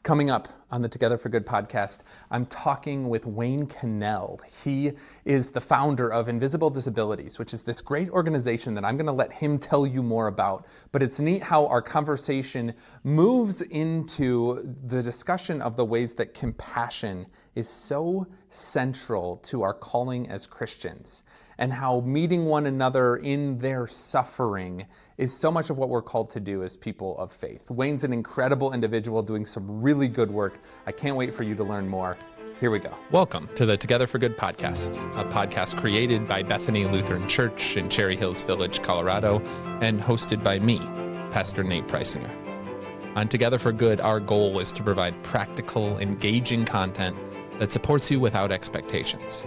Coming up on the Together for Good podcast, I'm talking with Wayne Connell. He is the founder of Invisible Disabilities, which is this great organization that I'm going to let him tell you more about. But it's neat how our conversation moves into the discussion of the ways that compassion is so central to our calling as Christians, and how meeting one another in their suffering is so much of what we're called to do as people of faith. Wayne's an incredible individual doing some really good work. I can't wait for you to learn more. Here we go. Welcome to the Together for Good podcast, a podcast created by Bethany Lutheran Church in Cherry Hills Village, Colorado, and hosted by me, Pastor Nate Preisinger. On Together for Good, our goal is to provide practical, engaging content that supports you without expectations.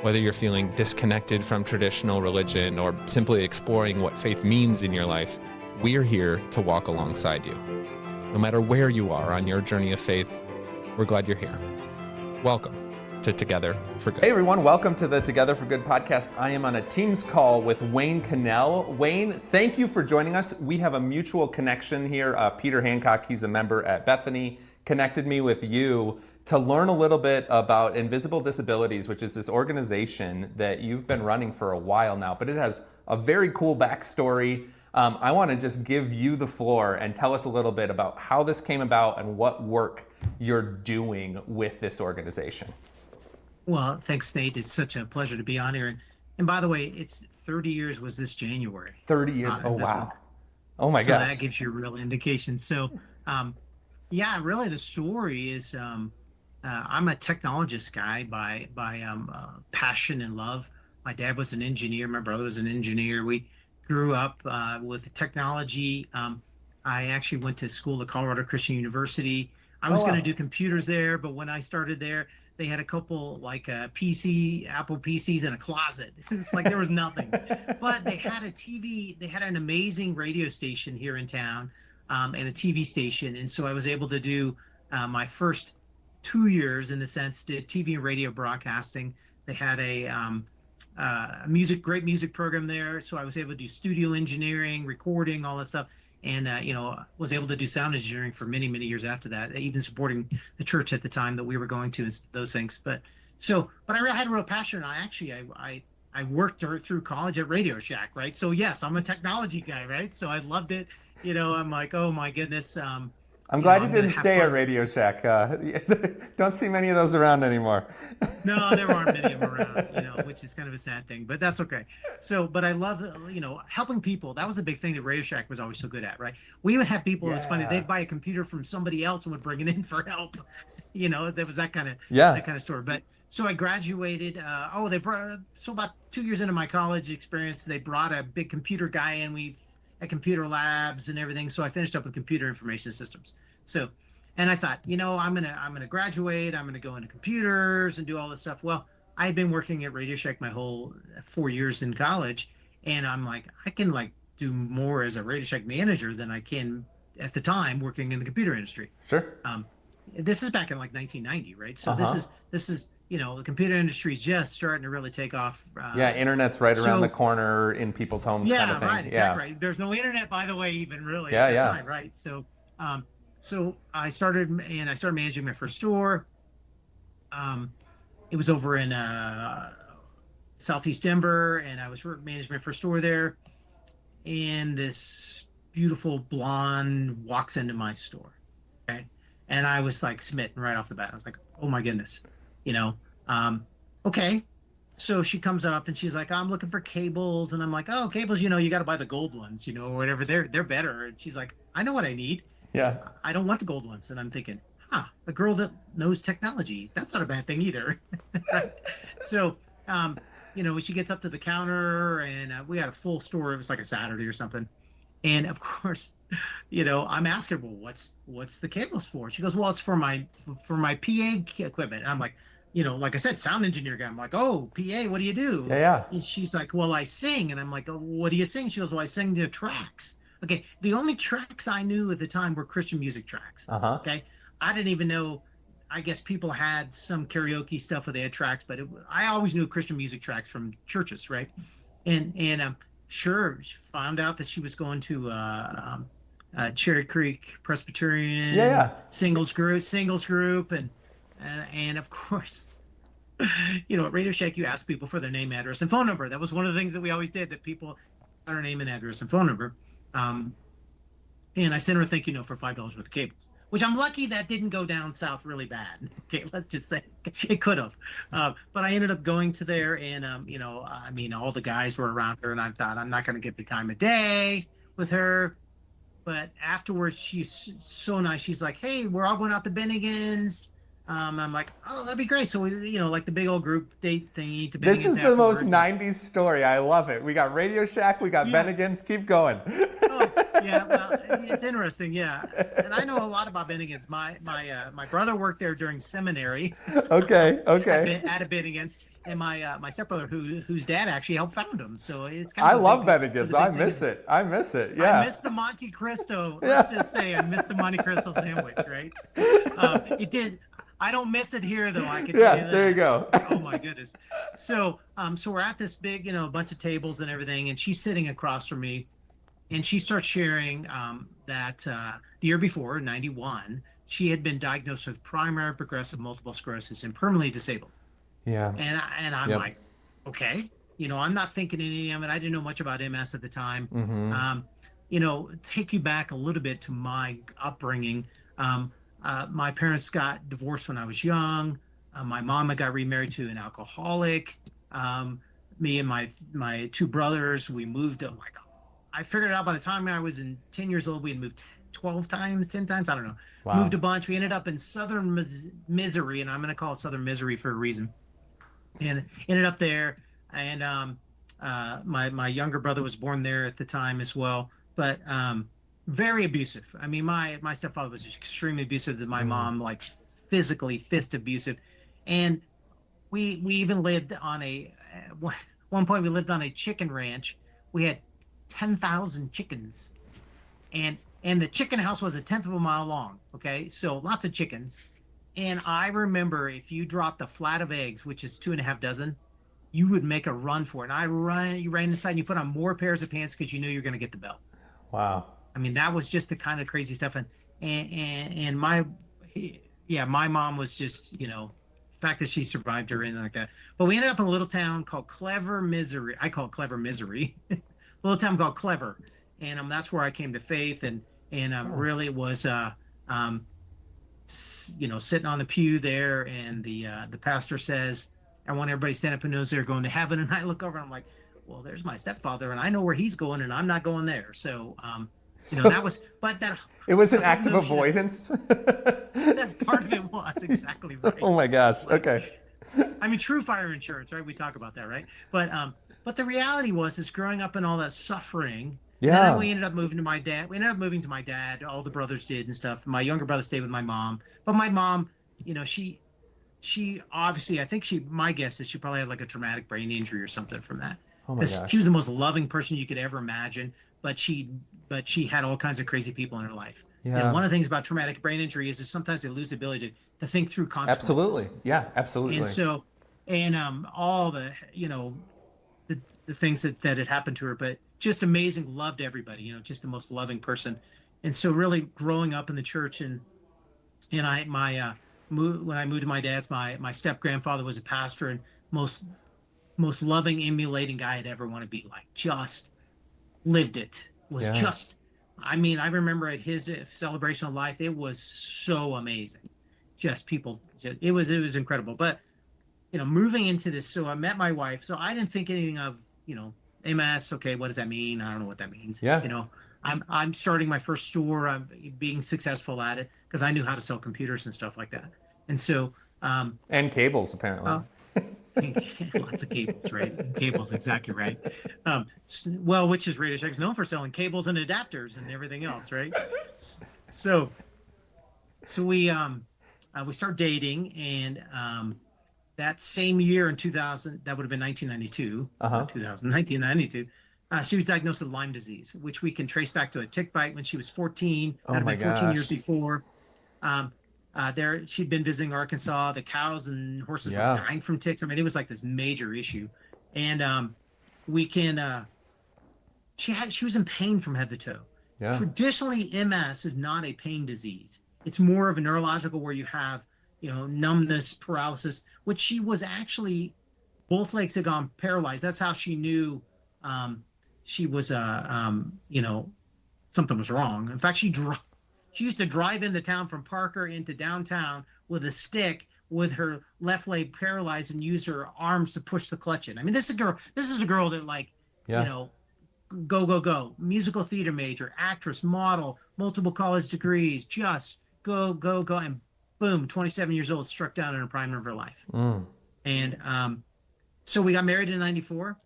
Whether you're feeling disconnected from traditional religion or simply exploring what faith means in your life, we're here to walk alongside you. No matter where you are on your journey of faith, we're glad you're here. Welcome to Together for Good. Hey everyone, welcome to the Together for Good podcast. I am on a Teams call with Wayne Connell. Wayne, thank you for joining us. We have a mutual connection here. Peter Hancock, he's a member at Bethany, connected me with you to learn a little bit about Invisible Disabilities, which is this organization that you've been running for a while now, but it has a very cool backstory. I want to just give you the floor and tell us a little bit about how this came about and what work you're doing with this organization. Well, thanks, Nate. It's such a pleasure to be on here. And by the way, it's 30 years was this January. 30 years, oh wow. Oh my gosh. So that gives you a real indication. So yeah, really the story is, I'm a technologist guy by passion and love. My dad was an engineer. My brother was an engineer. We grew up with technology. I actually went to school at Colorado Christian University. I was going to do computers there, but when I started there, they had a couple like Apple PCs in a closet. It's like there was nothing. But they had a TV. They had an amazing radio station here in town and a TV station. And so I was able to do my first 2 years, in a sense, did TV and radio broadcasting. They had a great music program there, so I was able to do studio engineering, recording, all that stuff, and was able to do sound engineering for many years after that, even supporting the church at the time that we were going to, and those things. But I really had a real passion. I worked through college at RadioShack, right? So yes, I'm a technology guy, right? So I loved it. I'm like, oh my goodness. I'm glad you didn't stay at RadioShack. Don't see many of those around anymore. No, there aren't many of them around, which is kind of a sad thing, but that's okay. So, but I love, helping people. That was the big thing that RadioShack was always so good at, right? We would have people, it was funny, they'd buy a computer from somebody else and would bring it in for help. There was that kind of story. But so I graduated, about 2 years into my college experience, they brought a big computer guy in. We at computer labs and everything. So I finished up with computer information systems. So, and I thought, I'm gonna graduate. I'm gonna go into computers and do all this stuff. Well, I had been working at RadioShack my whole 4 years in college, and I'm like, I can do more as a RadioShack manager than I can at the time working in the computer industry. Sure. This is back in 1990, right? So this is the computer industry is just starting to really take off. Internet's right around the corner in people's homes, kind of thing. Right, exactly. Right. There's no internet, by the way, even really. Time, right. So, so I started managing my first store. It was over in Southeast Denver, and I was managing my first store there. And this beautiful blonde walks into my store. Okay. And I was smitten right off the bat. I was like, oh my goodness, okay. So she comes up and she's like, I'm looking for cables. And I'm like, oh, cables, you got to buy the gold ones, or whatever. They're better. And she's like, I know what I need. Yeah. I don't want the gold ones. And I'm thinking, a girl that knows technology, that's not a bad thing either. Right? So, she gets up to the counter and we had a full store. It was like a Saturday or something. And of course, I'm asking her, well, what's the cables for? She goes, well, it's for my PA equipment. And I'm like, like I said, sound engineer guy. I'm like, oh, PA, what do you do? Yeah. And she's like, well, I sing. And I'm like, oh, what do you sing? She goes, well, I sing the tracks. Okay. The only tracks I knew at the time were Christian music tracks. Okay. I didn't even know, I guess people had some karaoke stuff where they had tracks, but I always knew Christian music tracks from churches. Right. And sure, she found out that she was going to Cherry Creek Yeah, Presbyterian yeah. singles group, and of course, at Radio Shack, you ask people for their name, address, and phone number. That was one of the things that we always did. That people got our name and address and phone number. Um, and I sent her a thank you note for $5 worth of cables, which I'm lucky that didn't go down south really bad. Okay, let's just say it could have. But I ended up going to there, and I mean, all the guys were around her, and I thought I'm not going to get the time of day with her. But afterwards, she's so nice. She's like, "Hey, we're all going out to Bennigan's." I'm like, "Oh, that'd be great." So we, like the big old group date thingy to This Bennigan's is the most afterwards. 90s story. I love it. We got Radio Shack, we got Yeah. Bennigan's. Keep going. Oh, yeah. Well, it's interesting. Yeah, and I know a lot about Bennigan's. My brother worked there during seminary Okay, at a Bennigan's, and my stepbrother, whose dad actually helped found them. So it's kind I of love was Bennigan's. a I big miss thing. it. I miss it. Yeah. I miss the Monte Cristo. Let's just say I miss the Monte Cristo sandwich, right? It did. I don't miss it here though. I can tell you that. There you go. Oh my goodness. So we're at this big, bunch of tables and everything, and she's sitting across from me, and she starts sharing that the year before, 91, she had been diagnosed with primary progressive multiple sclerosis and permanently disabled. Yeah. And I'm Yep. like, okay, I'm not thinking any of it. I didn't know much about MS at the time. Take you back a little bit to my upbringing. My parents got divorced when I was young. My mom got remarried to an alcoholic. Me and my two brothers, we moved. Like, I figured it out by the time I was 10 years old. We had moved 12 times, 10 times. I don't know. Wow. Moved a bunch. We ended up in southern Misery, and I'm going to call it southern misery for a reason. And ended up there. And my younger brother was born there at the time as well. But very abusive. I mean, my stepfather was extremely abusive to my mom, like physically fist abusive. And we even lived on at one point we lived on a chicken ranch. We had 10,000 chickens, and the chicken house was a tenth of a mile long. Okay, so lots of chickens. And I remember if you dropped a flat of eggs, which is 2.5 dozen, you would make a run for it. And you ran inside and you put on more pairs of pants because you knew you're going to get the belt. Wow. I mean, that was just the kind of crazy stuff. And my mom was just, the fact that she survived or anything like that. But we ended up in a little town called Clever, Missouri. I call it Clever, Missouri. A little town called Clever. And that's where I came to faith. And really was, sitting on the pew there. And the pastor says, I want everybody to stand up and knows they're going to heaven. And I look over and I'm like, well, there's my stepfather and I know where he's going and I'm not going there. So, that was, but that it was an act of avoidance. That's part of it was exactly right. Oh my gosh. Okay. I mean, true fire insurance, right? We talk about that, right? But the reality is growing up in all that suffering. Yeah. And then we ended up moving to my dad. We ended up moving to my dad. All the brothers did and stuff. My younger brother stayed with my mom. But my mom, she obviously, my guess is she probably had like a traumatic brain injury or something from that. Oh my gosh. She was the most loving person you could ever imagine, but she had all kinds of crazy people in her life. Yeah. And one of the things about traumatic brain injury is sometimes they lose the ability to think through consequences. Absolutely. Yeah, absolutely. And so, all the, the things that had happened to her, but just amazing, loved everybody, just the most loving person. And so really growing up in the church and when I moved to my dad's, my step grandfather was a pastor and most loving, emulating guy I'd ever want to be like. Just lived it. Was Yeah. just. I mean, I remember at his celebration of life, it was so amazing. Just people. It was incredible. But moving into this, so I met my wife. So I didn't think anything of MS. Okay, what does that mean? I don't know what that means. Yeah. I'm starting my first store. I'm being successful at it because I knew how to sell computers and stuff like that. And so. And cables, apparently. Lots of cables, right? Cables, exactly right. Which is RadioShack is known for selling cables and adapters and everything else, right? So we start dating, and that same year in 2000, that would have been 1992, 1992. She was diagnosed with Lyme disease, which we can trace back to a tick bite when she was 14. Oh That my had been 14 years gosh. before. She'd been visiting Arkansas. The cows and horses Yeah. were dying from ticks. I mean, it was like this major issue. And she was in pain from head to toe. Yeah. Traditionally, MS is not a pain disease. It's more of a neurological where you have, numbness, paralysis, which she was actually, both legs had gone paralyzed. That's how she knew she was, something was wrong. In fact, she used to drive into town from Parker into downtown with a stick with her left leg paralyzed and use her arms to push the clutch in. I mean, this is a girl that like, you Yeah. know, go, go, go, musical theater major, actress, model, multiple college degrees, just go, go, go. And boom, 27 years old, struck down in the prime of her life. Mm. And so we got married in 94.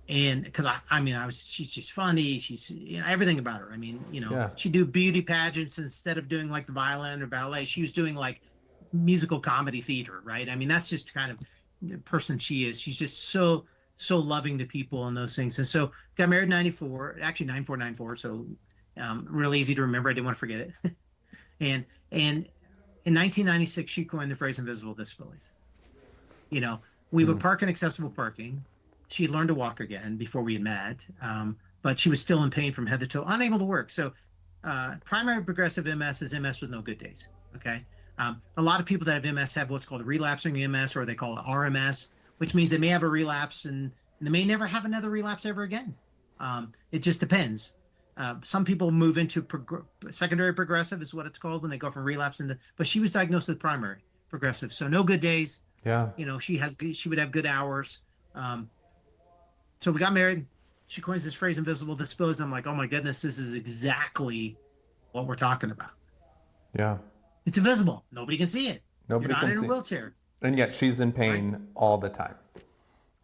And because I mean, she's just funny. She's, everything about her. I mean, Yeah. she'd do beauty pageants instead of doing like the violin or ballet. She was doing like musical comedy theater, right? I mean, that's just kind of the person she is. She's just so loving to people and those things. And so got married in 94, actually 94. So really easy to remember. I didn't want to forget it. and in 1996, she coined the phrase invisible disabilities. We would park in accessible parking. She had learned to walk again before we had met, but she was still in pain from head to toe, unable to work. So primary progressive MS is MS with no good days. Okay. A lot of people that have MS have what's called relapsing MS, or they call it RMS, which means they may have a relapse and they may never have another relapse ever again. It just depends. Some people move into secondary progressive is what it's called when they go from relapse into, but she was diagnosed with primary progressive. So no good days. Yeah. She would have good hours. So we got married. She coins this phrase, invisible disabilities. I'm like, oh my goodness, this is exactly what we're talking about. Yeah. It's invisible. Nobody can see it. Nobody You're not can in see a wheelchair. And yet she's in pain all the time.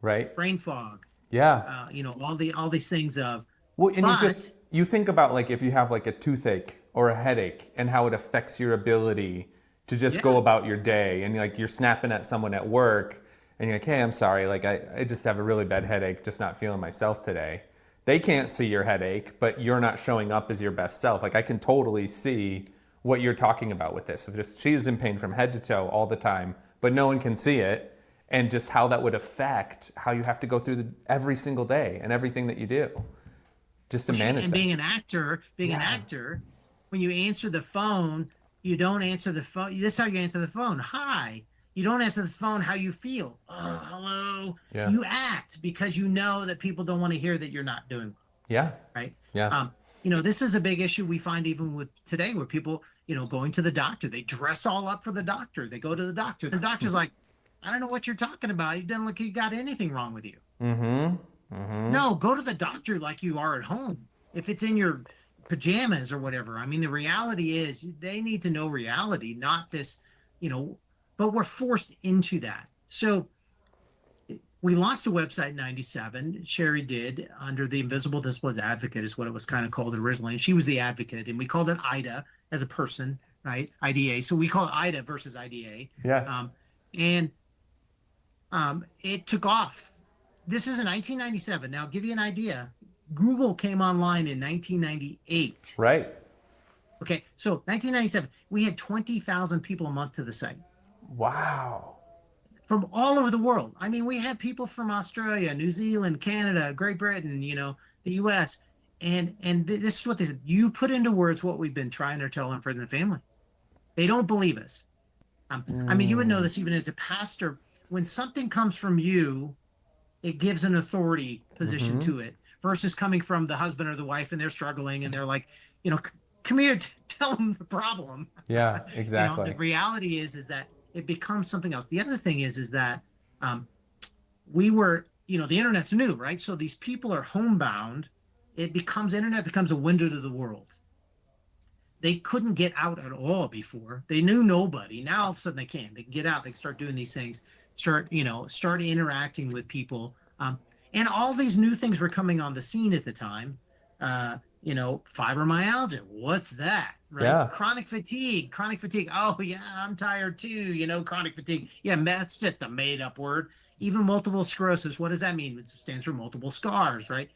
Right? Brain fog. Yeah. All these things of. Well, and you think about like if you have like a toothache or a headache and how it affects your ability to just go about your day, and like you're snapping at someone at work and you're like, hey, I'm sorry, like I just have a really bad headache, just not feeling myself today. They can't see your headache, but you're not showing up as your best self. Like I can totally see what you're talking about with this. Of just she's in pain from head to toe all the time, but no one can see it, and just how that would affect how you have to go through every single day and everything that you do. Just to manage and that. being an actor, when you answer the phone, you don't answer the phone. This is how you answer the phone. Hi. You don't answer the phone how you feel. Oh, hello. Yeah. You act because you know that people don't want to hear that you're not doing well. Yeah. Right. Yeah. This is a big issue we find even with today, where people, going to the doctor, they dress all up for the doctor. They go to the doctor. The doctor's like, I don't know what you're talking about. You doesn't look like you got anything wrong with you. Mm-hmm. Mm-hmm. No, go to the doctor like you are at home. If it's in your pajamas or whatever. I mean, the reality is they need to know reality, not this, but we're forced into that. So we launched a website in 97. Sherri did, under the Invisible Disabilities Advocate is what it was kind of called originally. And she was the advocate, and we called it IDA as a person, right? IDA. So we call it IDA versus IDA. Yeah. It took off. This is in 1997. Now, I'll give you an idea. Google came online in 1998. Right. Okay, so 1997, we had 20,000 people a month to the site. Wow. From all over the world. I mean, we had people from Australia, New Zealand, Canada, Great Britain, the U.S. And this is what they said. You put into words what we've been trying to tell our friends and family. They don't believe us. I mean, you would know this even as a pastor. When something comes from you, it gives an authority position to it, versus coming from the husband or the wife and they're struggling and they're like, come here, tell them the problem. Yeah, exactly. The reality is that it becomes something else. The other thing is that we were, the internet's new, right? So these people are homebound. Internet becomes a window to the world. They couldn't get out at all before. They knew nobody. Now all of a sudden they can. They can get out. They can start doing these things. Start interacting with people. And all these new things were coming on the scene at the time. Fibromyalgia. What's that? Right? Yeah. Chronic fatigue. Oh yeah, I'm tired too. Chronic fatigue. Yeah, that's just a made up word. Even multiple sclerosis. What does that mean? It stands for multiple scars, right?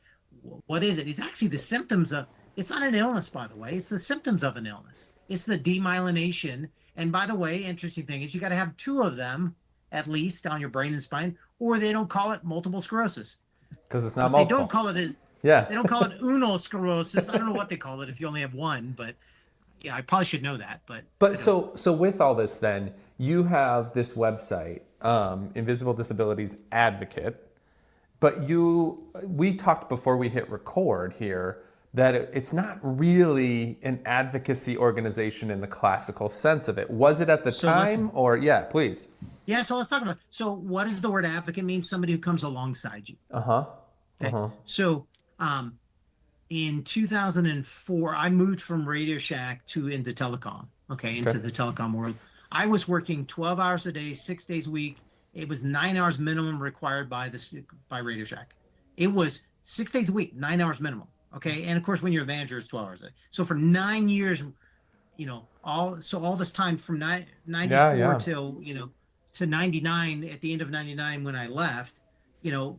What is it? It's actually the symptoms of, it's not an illness, by the way. It's the symptoms of an illness. It's the demyelination. And by the way, interesting thing is you got to have two of them at least on your brain and spine, or they don't call it multiple sclerosis. Because it's not multiple. multiple. They don't call it Yeah. They don't call it uno sclerosis. I don't know what they call it if you only have one, but yeah, I probably should know that, but I But don't. so with all this, then you have this website, Invisible Disabilities Advocate. But we talked before we hit record here that it's not really an advocacy organization in the classical sense of it. Was it at the So let's time, or yeah, please? yeah, so let's talk about. So what does the word advocate mean? Somebody who comes alongside you. Uh huh. Uh Okay. huh. So in 2004, I moved from RadioShack to into telecom. Okay, Okay. into the telecom world. I was working 12 hours a day, 6 days a week. It was 9 hours minimum required by this by RadioShack. It was 6 days a week, 9 hours minimum. Okay, and of course, when you're a manager, it's 12 hours a day. So for 9 years, all this time from Yeah. 94 Yeah. till to 99, at the end of 99 when I left,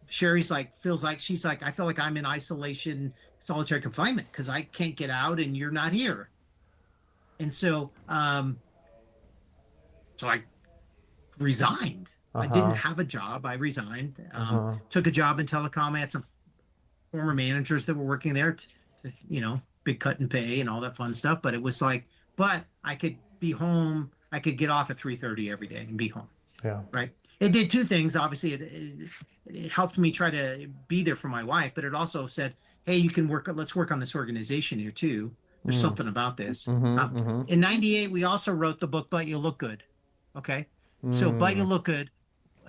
Sherri's like feels like she's like, I feel like I'm in isolation, solitary confinement because I can't get out and you're not here. And so I resigned. Uh I didn't huh. have a job. I resigned. Uh huh. Took a job in telecom. I had some former managers that were working there big cut and pay and all that fun stuff. But it was like, but I could be home. I could get off at 3:30 every day and be home. Yeah. Right. It did two things. Obviously, it helped me try to be there for my wife, but it also said, hey, you can work. Let's work on this organization here too. There's Mm. something about this. Mm-hmm. Mm-hmm. In 98, we also wrote the book, But You Look Good. Okay. So, But You Mm. Look Good,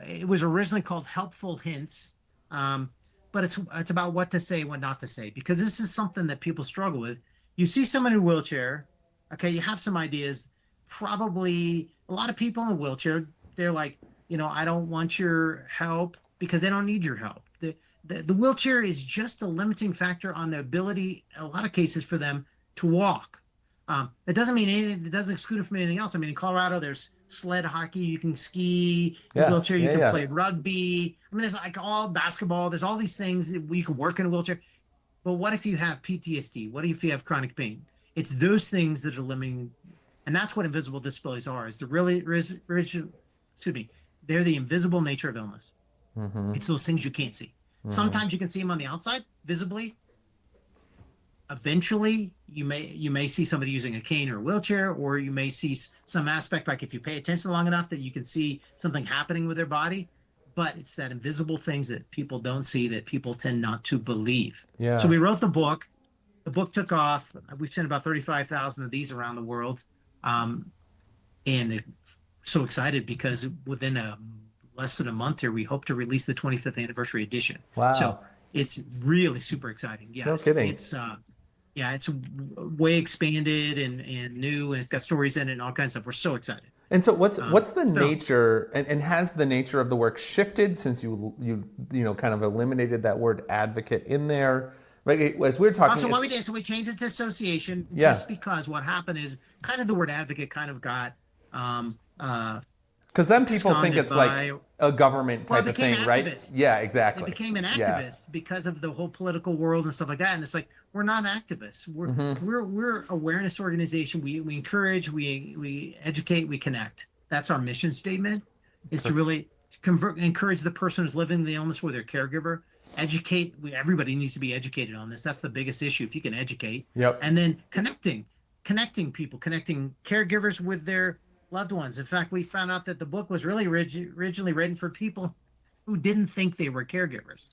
it was originally called Helpful Hints. Um, but it's about what to say, what not to say, because this is something that people struggle with. You see someone in a wheelchair, okay, you have some ideas. Probably a lot of people in a wheelchair, they're like, I don't want your help because they don't need your help. The wheelchair is just a limiting factor on the ability, in a lot of cases, for them to walk. It doesn't mean anything, it doesn't exclude them from anything else. I mean, in Colorado, there's sled hockey, you can ski, in a Yeah. wheelchair, you Yeah. can Yeah. play rugby. I mean, there's like all basketball, there's all these things that you can work in a wheelchair. But what if you have PTSD? What if you have chronic pain? It's those things that are limiting, and that's what invisible disabilities are. Is the excuse me, they're the invisible nature of illness. Mm-hmm. It's those things you can't see. Mm-hmm. Sometimes you can see them on the outside visibly. Eventually, you may see somebody using a cane or a wheelchair, or you may see some aspect, like if you pay attention long enough, that you can see something happening with their body. But it's that invisible things that people don't see, that people tend not to believe. So Yeah. we wrote the book. The book took off. We've sent about 35,000 of these around the world. And so excited because within less than a month here, we hope to release the 25th anniversary edition. So Wow. it's really super exciting. No Yes, kidding. it's way expanded and new, and it's got stories in it and all kinds of stuff. We're so excited. And so what's the So nature, and has the nature of the work shifted since you kind of eliminated that word advocate in there? Right, as we were talking, so what we did, so we changed it to association, yeah, just because what happened is kind of the word advocate kind of got um, because then people think absconded it's like by. a government Well, it type of became thing, right? activist. Yeah, It exactly. became an Yeah. activist because of the whole political world and stuff like that. And it's like, we're not activists. We're awareness organization. We encourage, we educate, we connect. That's our mission statement, is to really encourage the person who's living the illness with their caregiver. Educate. Everybody needs to be educated on this. That's the biggest issue. If you can educate, Yep. and then connecting people, connecting caregivers with their loved ones. In fact, we found out that the book was really originally written for people who didn't think they were caregivers,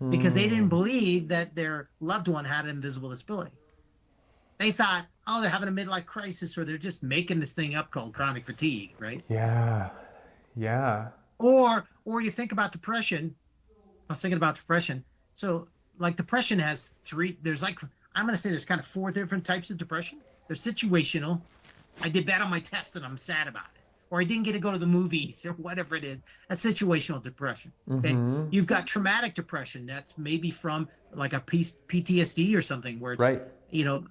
because they didn't believe that their loved one had an invisible disability. They thought, oh, they're having a midlife crisis, or they're just making this thing up called chronic fatigue, right? Yeah. Yeah. Or you think about depression. I was thinking about depression. So, like, depression has there's like, I'm going to say there's kind of four different types of depression. There's situational. I did bad on my test and I'm sad about it. Or I didn't get to go to the movies, or whatever it is. That's situational depression. Okay. Mm-hmm. You've got traumatic depression. That's maybe from like a PTSD or something, where it's, Right.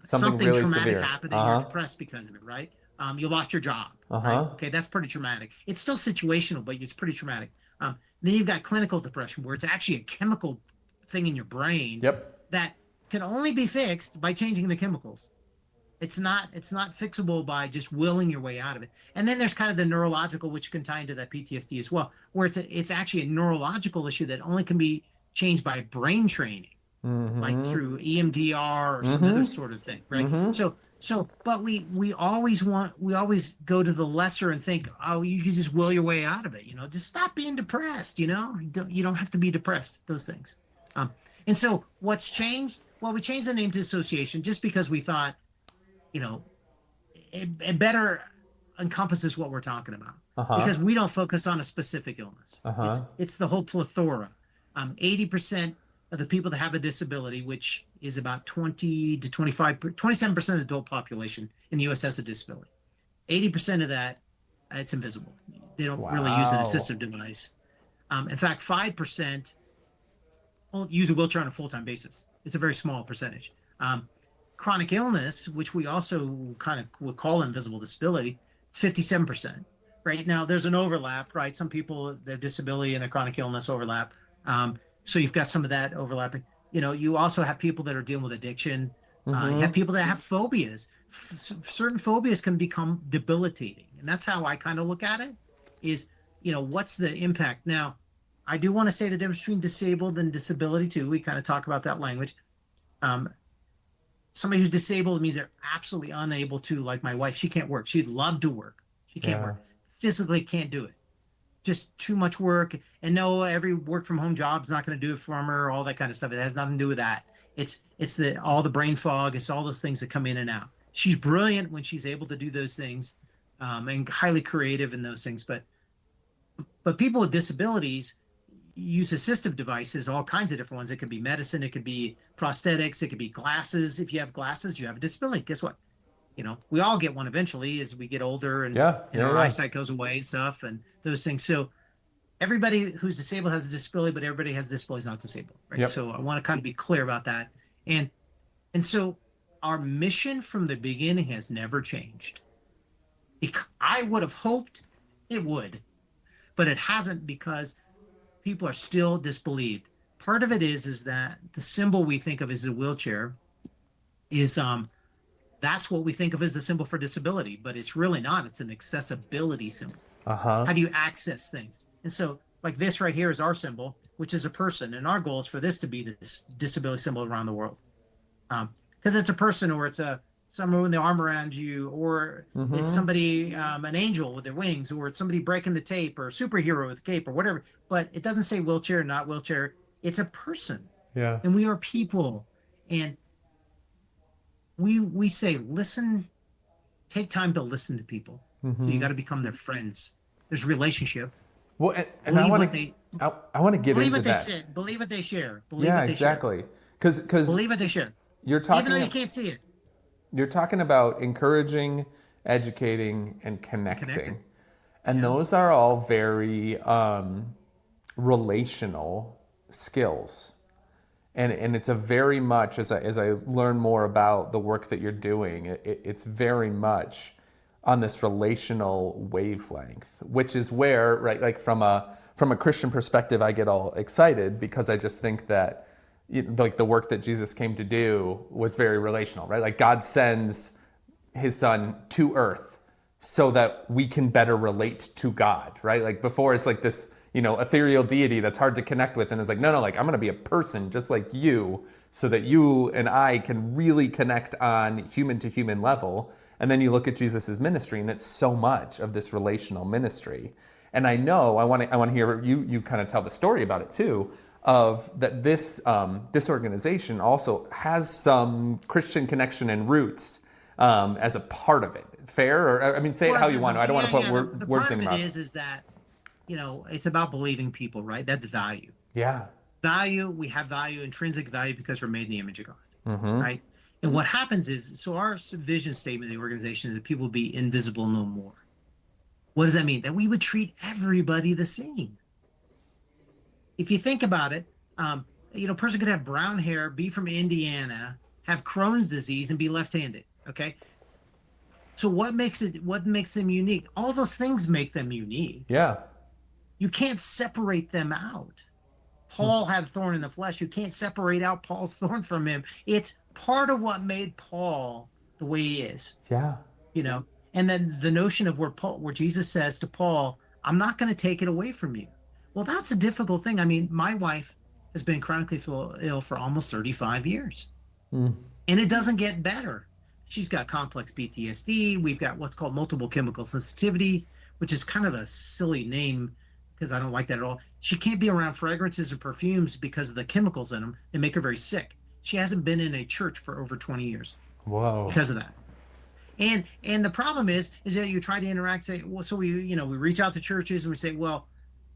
something really traumatic severe. happened and you're depressed because of it, right? You lost your job, right? Okay, that's pretty traumatic. It's still situational, but it's pretty traumatic. Then you've got clinical depression, where it's actually a chemical thing in your brain Yep. that can only be fixed by changing the chemicals. It's not fixable by just willing your way out of it. And then there's kind of the neurological, which can tie into that PTSD as well, where it's actually a neurological issue that only can be changed by brain training. like Mm-hmm. through EMDR or some other Mm-hmm. sort of thing, right? Mm-hmm. But we always go to the lesser and think, oh, you can just will your way out of it, just stop being depressed, you don't have to be depressed, those things. Um, and so what's changed? Well, we changed the name to association just because we thought, you know, it better encompasses what we're talking about Uh-huh. because we don't focus on a specific illness. It's Uh-huh. it's the whole plethora. 80% of the people that have a disability, which is about 20 to 25, 27% of the adult population in the US has a disability. 80% of that, it's invisible. They don't really use an Wow. assistive device. In fact, 5% use a wheelchair on a full-time basis. It's a very small percentage. Chronic illness, which we also kind of would call invisible disability, it's 57%. Right now, there's an overlap, right? Some people, their disability and their chronic illness overlap. So you've got some of that overlapping. You also have people that are dealing with addiction. You have Mm-hmm. people that have phobias. Certain phobias can become debilitating, and that's how I kind of look at it. Is what's the impact? Now, I do want to say the difference between disabled and disability too. We kind of talk about that language. Um, Somebody who's disabled means they're absolutely unable to, like my wife, she can't work. She'd love to work. She can't Yeah. work. Physically can't do it. Just too much work. And no, every work from home job's not going to do it for her, all that kind of stuff. It has nothing to do with that. It's the all the brain fog, it's all those things that come in and out. She's brilliant when she's able to do those things, and highly creative in those things. But people with disabilities use assistive devices, all kinds of different ones. It could be medicine, it could be prosthetics, it could be glasses. If you have glasses, you have a disability. Guess what? We all get one eventually as we get older Yeah. and Yeah. our Yeah. eyesight goes away and stuff and those things. So everybody who's disabled has a disability, but everybody has disabilities not disabled, right? Yep. So I want to kind of be clear about that. And so our mission from the beginning has never changed. I would have hoped it would, but it hasn't because people are still disbelieved. Part of it is that the symbol we think of as a wheelchair is that's what we think of as the symbol for disability, but it's really not. It's an accessibility symbol. Uh-huh. How do you access things? And so, like this right here is our symbol, which is a person, and our goal is for this to be this disability symbol around the world, because it's a person, or it's someone with their arm around you, or it's Mm-hmm. somebody, an angel with their wings, or it's somebody breaking the tape, or a superhero with a cape, or whatever. But it doesn't say wheelchair, not wheelchair. It's a person, Yeah. and we are people, and we say listen, take time to listen to people. So you Mm-hmm. got to become their friends. There's relationship. Well, and I Believe want what to they I want to get believe into what they that. share. Believe what they share. Believe Yeah, what they share. exactly. Because Believe what they share. you're Even though talking you can't see it. you're talking about encouraging, educating, and And connecting. connecting, and Yeah. those are all very relational skills. And it's a very much as I learn more about the work that you're doing, it's very much on this relational wavelength, which is where, right, like from a Christian perspective, I get all excited because I just think that like the work that Jesus came to do was very relational, right? Like God sends his son to earth so that we can better relate to God, right? Like before it's like this, ethereal deity that's hard to connect with. And it's like, no, like I'm going to be a person just like you so that you and I can really connect on human to human level. And then you look at Jesus's ministry and it's so much of this relational ministry. And I know I want to hear you kind of tell the story about it too, of that this organization also has some Christian connection and roots as a part of it. Fair? Or I mean, say it Well, how you want to. I don't want to put the words part in of your it mouth. is that, it's about believing people, right? That's value. Yeah. Value, we have value, intrinsic value, because we're made in the image of God, Mm-hmm. right? And what happens is, so our vision statement of the organization is that people be invisible no more. What does that mean? That we would treat everybody the same. If you think about it, a person could have brown hair, be from Indiana, have Crohn's disease, and be left-handed. Okay, so what makes them unique? All those things make them unique. Yeah. You can't separate them out. Paul had thorn in the flesh. You can't separate out Paul's thorn from him. It's part of what made Paul the way he is. Yeah. You know, and then the notion of where Jesus says to Paul, "I'm not going to take it away from you." Well, that's a difficult thing. I mean, my wife has been chronically ill for almost 35 years. Mm. And it doesn't get better. She's got complex PTSD. We've got what's called multiple chemical sensitivity, which is kind of a silly name because I don't like that at all. She can't be around fragrances and perfumes because of the chemicals in them. They make her very sick. She hasn't been in a church for over 20 years Whoa. because of that. And the problem is that you try to interact, say, well, so we reach out to churches and we say, well,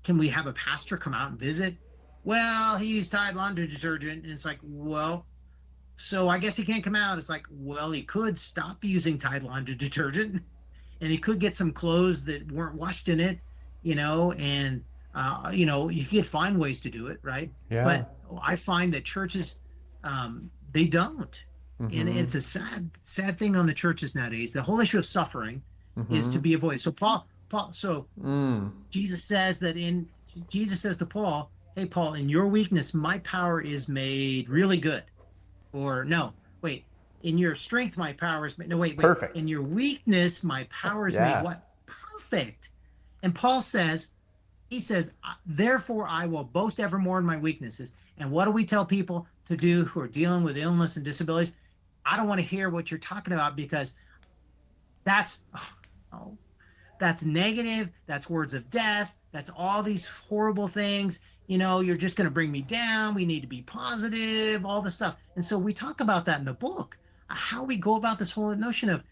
can we have a pastor come out and visit? Well, he used Tide laundry detergent, and it's like, well, so I guess he can't come out. It's like, well, he could stop using Tide laundry detergent, and he could get some clothes that weren't washed in it, and you could find ways to do it, right? Yeah. But I find that churches, they don't. Mm-hmm. And it's a sad thing on the churches nowadays. The whole issue of suffering is to be avoided. So Jesus says to Paul, hey, Paul, in your weakness, my power is made really good. Or no, wait, in your strength, my power is made, no, wait. Perfect. In your weakness, my power is made what? Perfect. And Paul says, therefore I will boast evermore in my weaknesses. And what do we tell people to do who are dealing with illness and disabilities? I don't want to hear what you're talking about because that's negative. That's words of death. That's all these horrible things. You're just going to bring me down. We need to be positive, all the stuff. And so we talk about that in the book, how we go about this whole notion of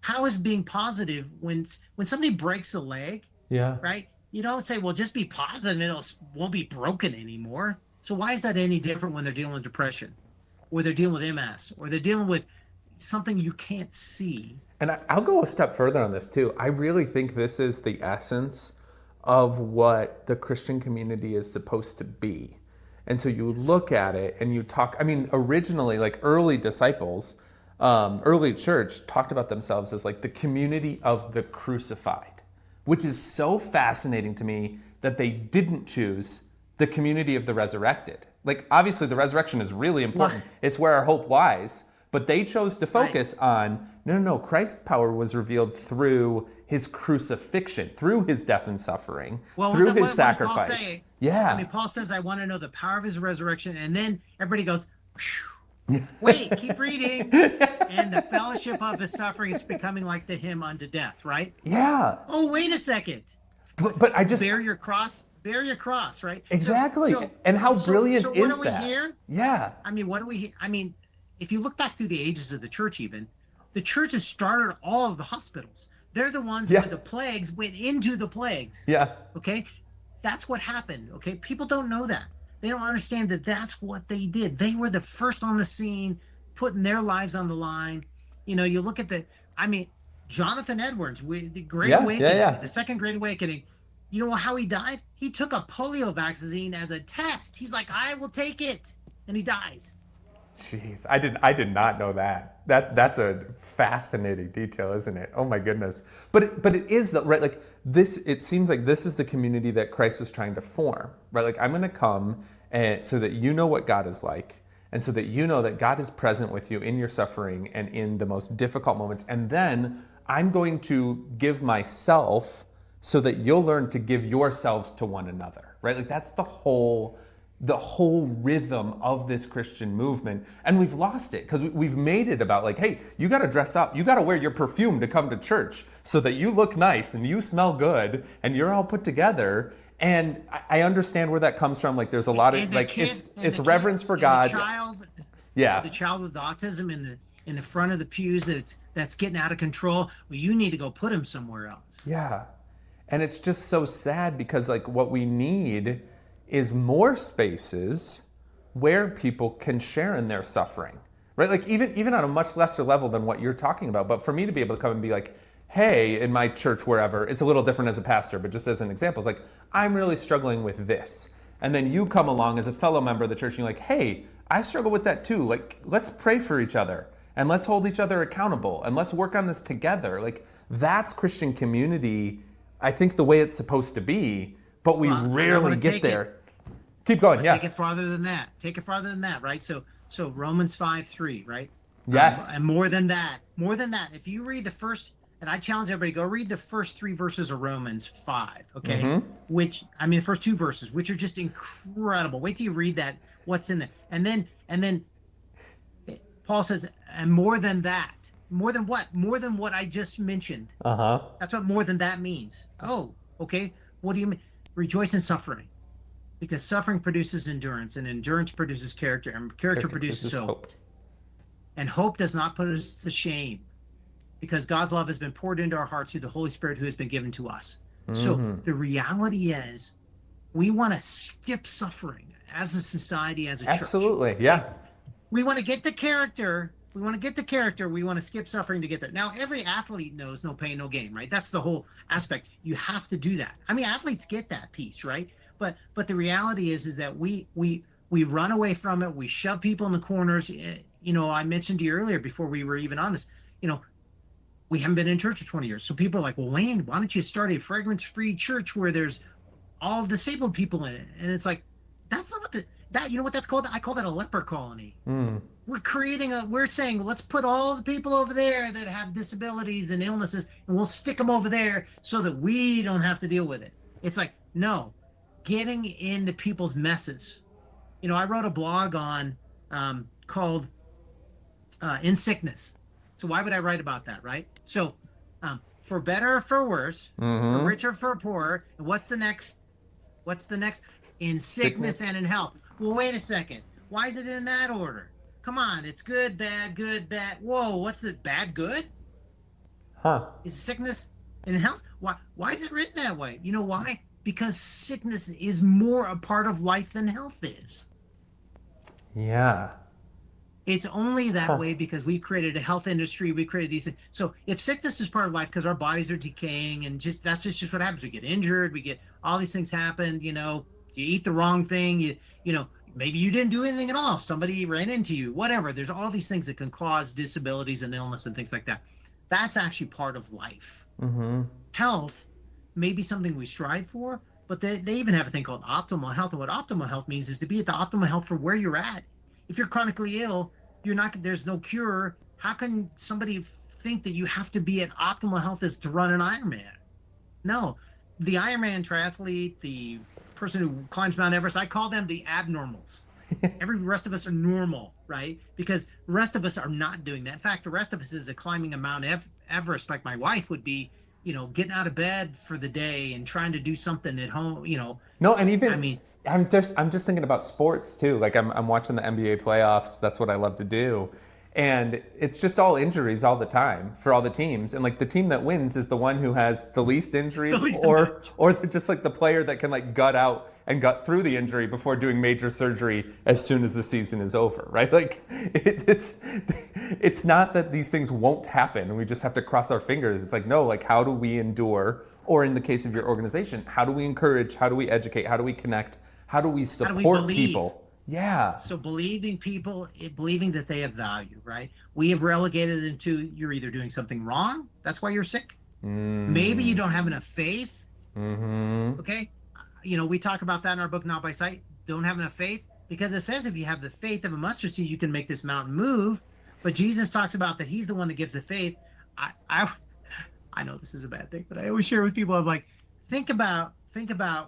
how is being positive when somebody breaks a leg, right? You don't say, well, just be positive and it won't be broken anymore. So why is that any different when they're dealing with depression or they're dealing with MS or they're dealing with something you can't see? And I'll go a step further on this too. I really think this is the essence of what the Christian community is supposed to be. And so you look at it and you talk, originally, like early disciples, early church talked about themselves as like the community of the crucified, which is so fascinating to me that they didn't choose the community of the resurrected. Like, obviously the resurrection is really important. It's where our hope lies. But they chose to focus on, no, Christ's power was revealed through his crucifixion, through his death and suffering, through his sacrifice. Paul say? Paul says, I want to know the power of his resurrection. And then everybody goes, wait, keep reading. And the fellowship of his suffering is becoming like to him unto death, right? Yeah. Oh, wait a second. But I just... Bear your cross, right? Exactly. And how brilliant is that? So what do we hear? Yeah. What do we hear? If you look back through the ages of the church even, the church has started all of the hospitals. They're the ones where the plagues went into the plagues. Yeah. Okay? That's what happened. Okay? People don't know that. They don't understand that that's what they did. They were the first on the scene, putting their lives on the line. You look at Jonathan Edwards, the Great Awakening, the Second Great Awakening. You know how he died? He took a polio vaccine as a test. He's like, I will take it. And he dies. Jeez, I did not know that. That's a fascinating detail, isn't it? Oh my goodness. But it is right. Like this, it seems like this is the community that Christ was trying to form, right? Like I'm going to come and so that you know what God is like, and so that you know that God is present with you in your suffering and in the most difficult moments. And then I'm going to give myself so that you'll learn to give yourselves to one another, right? Like that's the whole rhythm of this Christian movement. And we've lost it because we've made it about like, hey, you got to dress up. You got to wear your perfume to come to church so that you look nice and you smell good and you're all put together. And I understand where that comes from. Like there's a lot of like, it's reverence for God. The child with autism in the front of the pews that's getting out of control. Well, you need to go put him somewhere else. Yeah. And it's just so sad because like what we need is more spaces where people can share in their suffering, right? Like even on a much lesser level than what you're talking about. But for me to be able to come and be like, hey, in my church, wherever, it's a little different as a pastor, but just as an example, it's like, I'm really struggling with this. And then you come along as a fellow member of the church and you're like, hey, I struggle with that too. Like, let's pray for each other and let's hold each other accountable and let's work on this together. Like that's Christian community, I think the way it's supposed to be, but we rarely get there. Keep going, Take it farther than that. Right? So Romans 5:3, right? Yes. And more than that. If you read the first and I challenge everybody, go read the first 3 verses of Romans 5, okay? Mm-hmm. Which, I mean, the first 2 verses, which are just incredible. Wait till you read that, what's in there. And then Paul says, and more than that, more than what? More than what I just mentioned. Uh-huh. That's what more than that means. Oh, okay. What do you mean? Rejoice in suffering, because suffering produces endurance, and endurance produces character, and character produces hope. And hope does not put us to shame, because God's love has been poured into our hearts through the Holy Spirit who has been given to us. So Mm-hmm. the reality is, we want to skip suffering as a society, as a church. Absolutely. Yeah. We want to get the character. We want to get the character. We want to skip suffering to get there. Now, every athlete knows no pain, no gain, right? That's the whole aspect. You have to do that. I mean, athletes get that piece, right? But the reality is that we run away from it. We shove people in the corners. You know, I mentioned to you earlier before we were even on this. You know, we haven't been in church for 20 years. So people are like, well, Wayne, why don't you start a fragrance-free church where there's all disabled people in it? And it's like, that's not what you know what that's called? I call that a leper colony. Mm. We're saying, let's put all the people over there that have disabilities and illnesses, and we'll stick them over there so that we don't have to deal with it. It's like, no, getting into people's messes. You know, I wrote a blog on called In Sickness. So why would I write about that, right? So for better or for worse, for richer or for poorer, and what's the next? In sickness and in health. Well, wait a second. Why is it in that order? Come on, it's good, bad. Whoa, what's the bad, good? Huh. Is sickness and health? Why is it written that way? You know why? Because sickness is more a part of life than health is. Yeah. It's only that way because we've created a health industry. We created these things. So if sickness is part of life because our bodies are decaying and that's just what happens. We get injured. We get all these things happen. You know, you eat the wrong thing. You know, maybe you didn't do anything at all. Somebody ran into you, whatever. There's all these things that can cause disabilities and illness and things like that. That's actually part of life. Mm-hmm. Health may be something we strive for, but they even have a thing called optimal health. And what optimal health means is to be at the optimal health for where you're at. If you're chronically ill, there's no cure. How can somebody think that you have to be at optimal health is to run an Ironman? No, the Ironman triathlete, the person who climbs Mount Everest, I call them the abnormals. Every rest of us are normal, right? Because the rest of us are not doing that. In fact, the rest of us is climbing a Mount Everest, like my wife would be, you know, getting out of bed for the day and trying to do something at home, you know. No, and even I mean, I'm just thinking about sports too. Like I'm watching the NBA playoffs. That's what I love to do. And it's just all injuries all the time for all the teams. And like the team that wins is the one who has the least injuries, or they're just like the player that can like gut out and gut through the injury before doing major surgery as soon as the season is over, right? Like it's not that these things won't happen and we just have to cross our fingers. It's like, no, like how do we endure? Or in the case of your organization, how do we encourage? How do we educate? How do we connect? How do we support people? Yeah. So believing that they have value, right? We have relegated them to, you're either doing something wrong, that's why you're sick. Maybe you don't have enough faith. Okay. You know, we talk about that in our book, Not by Sight. Don't have enough faith, because it says if you have the faith of a mustard seed, you can make this mountain move. But Jesus talks about that he's the one that gives the faith. I know this is a bad thing, but I always share with people, I'm like, think about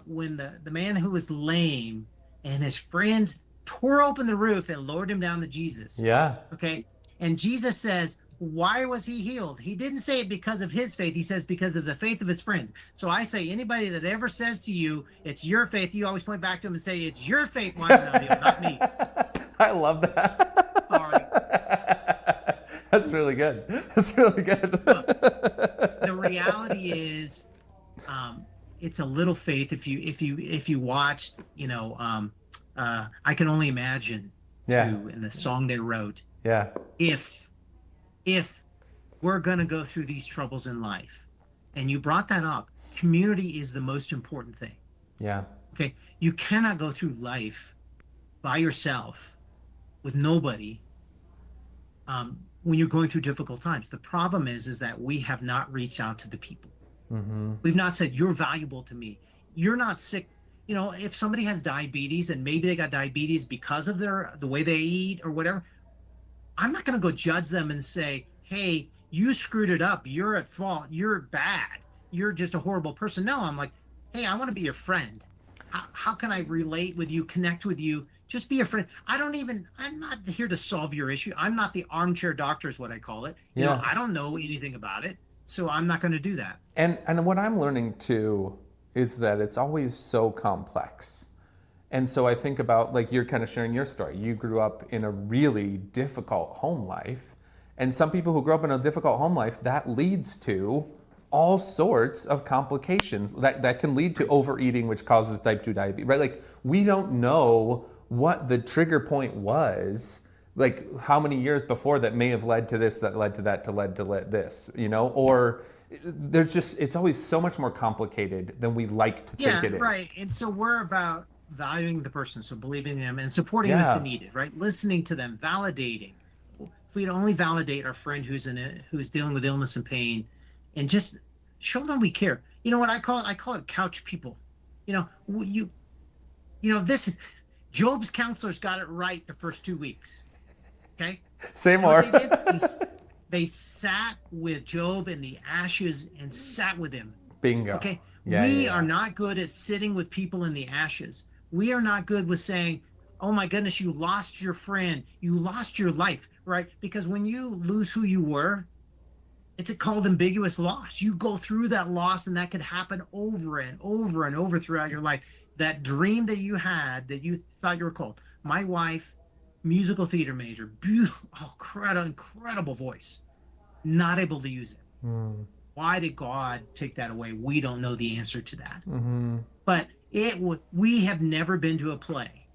when the man who was lame and his friends tore open the roof and lowered him down to Jesus. Yeah. Okay. And Jesus says, why was he healed? He didn't say it because of his faith. He says because of the faith of his friends. So I say, anybody that ever says to you, it's your faith, you always point back to him and say, it's your faith, why I'm not healed, not me. I love that. Sorry. That's really good. That's really good. The reality is, it's a little faith. If you watched, you know, I Can Only Imagine, too, in the song they wrote. Yeah. If we're gonna go through these troubles in life, and you brought that up, community is the most important thing. Yeah. Okay. You cannot go through life by yourself with nobody. When you're going through difficult times, the problem is that we have not reached out to the people. We've not said, you're valuable to me. You're not sick. You know, if somebody has diabetes and maybe they got diabetes because of the way they eat or whatever, I'm not going to go judge them and say, hey, you screwed it up. You're at fault. You're bad. You're just a horrible person. No, I'm like, hey, I want to be your friend. How can I relate with you, connect with you? Just be a friend. I'm not here to solve your issue. I'm not the armchair doctor, is what I call it. Yeah. I don't know anything about it. So I'm not going to do that. And what I'm learning too is that it's always so complex. And so I think about, like, you're kind of sharing your story. You grew up in a really difficult home life. And some people who grow up in a difficult home life, that leads to all sorts of complications that can lead to overeating, which causes type 2 diabetes, right? Like, we don't know what the trigger point was, like how many years before that may have led to this, that led to that, to led to this, or it's always so much more complicated than we like to think it is. Right. And so we're about valuing the person, so believing them and supporting them if needed, right? Listening to them, validating. If we'd only validate our friend who's dealing with illness and pain, and just show them we care. You know what I call it? I call it couch people. This Job's counselors got it right the first 2 weeks. Okay. Say more. What they did? They sat with Job in the ashes and sat with him. Bingo. Okay. We are not good at sitting with people in the ashes. We are not good with saying, oh my goodness, you lost your friend, you lost your life, right? Because when you lose who you were, it's called ambiguous loss. You go through that loss, and that could happen over and over and over throughout your life. That dream that you had, that you thought you were called. My wife, musical theater major, beautiful, incredible voice, not able to use it. Why did God take that away? We don't know the answer to that. Mm-hmm. But we have never been to a play.